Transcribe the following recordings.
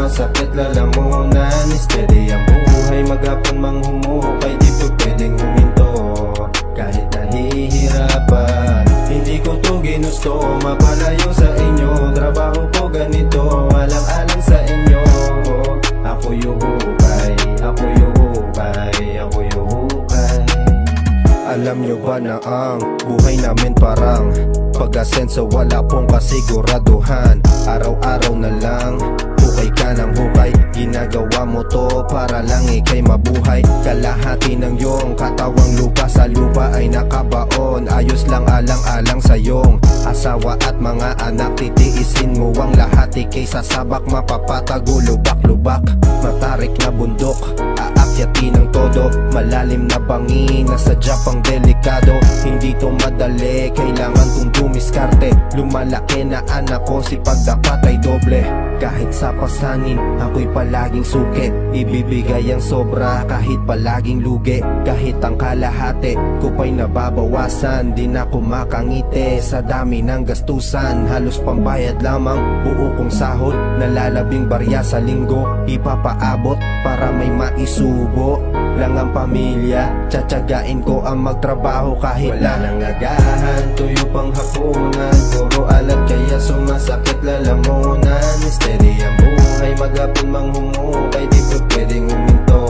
sumasakit lalamunan. Steady ang buhay, maghapon mang humuhukay, di po pwedeng huminto kahit nahihirapan. Hindi ko to ginusto, mapalayo sa inyo. Trabaho ko ganito, alang-alang sa inyo. Ako yung hukay, ako yung hukay, ako yung hukay. Alam nyo ba na ang buhay namin parang pag-asenso, wala pong kasiguraduhan. Araw-araw na lang, hukay ka ng hukay. Ginagawa mo to para lang ikay mabuhay. Kalahati ng iyong katawang lupa sa lupa ay nakabaon. Ayos lang alang-alang sa iyong asawa at mga anak. Titiisin mo ang lahat, ikay sasabak, mapapatago, lubak-lubak. Matarik na bundok, aakyatin ng todo. Malalim na bangin, nasadya pang delikado. Hindi to madali, kailangan kong dumiskarte. Lumalaki na anak ko, sipag dapat ay doble. Kahit sa pasanin, ako'y palaging suki. Ibibigay ang sobra kahit palaging lugi. Kahit ang kalahati ko pa'y nababawasan. Di na ako makangiti sa dami ng gastusan. Halos pambayad lamang buo kong sahod. Nalalabing barya sa linggo, ipapaabot para may maisubo lang ang pamilya. Tsatsagain ko ang magtrabaho kahit wala nang agahan. Tuyo pang hapunan, puro alat kaya sumasakit lalamunan. Steady ang buhay, maghapon mang humuhukay, di po pwedeng huminto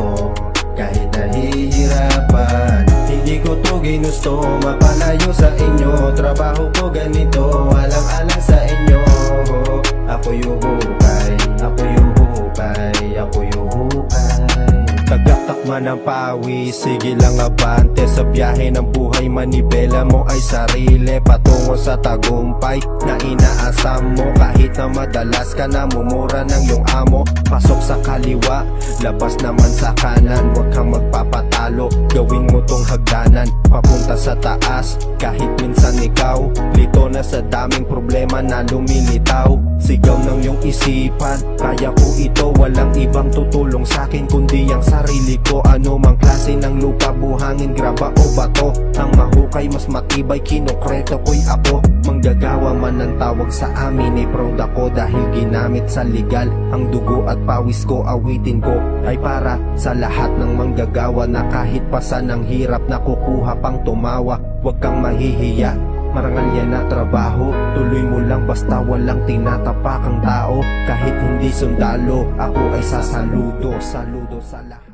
kahit nahihirapan. Hindi ko to ginusto, mapalayo sa inyo. Trabaho ko ganito, alang-alang sa inyo. Ako yung hukay, ako yung hukay, ako yung hukay. Tagaktakman ng pawis, sige lang abante. Sa biyahe ng buhay, manibela mo ay sarili patungo sa tagumpay na inaasam mo. Kahit na madalas ka na mumura ng iyong amo. Pasok sa kaliwa, labas naman sa kanan. Huwag kang magpapatalo, gawin mo tong hagdanan papunta sa taas. Kahit minsan ikaw lito na sa daming problema na lumilitaw. Sigaw ng iyong isipan, kaya ko ito, walang ibang tutulong sa'kin kundi ang sarili ko. Ano mang klase ng lupa, buhangin, graba o bato, ang mahukay mas matibay, kinokreto ko'y ako. Manggagawa man ang tawag sa amin, ay proud ako dahil ginamit sa legal. Ang dugo at pawis ko, awitin ko ay para sa lahat ng manggagawa na kahit pasan ang hirap na kukuha pang tumawa. Huwag kang mahihiya, marangal yan na trabaho. Tuloy mo lang basta walang tinatapakang tao. Kahit hindi sundalo, ako ay sasaludo. Saludo sa lahat.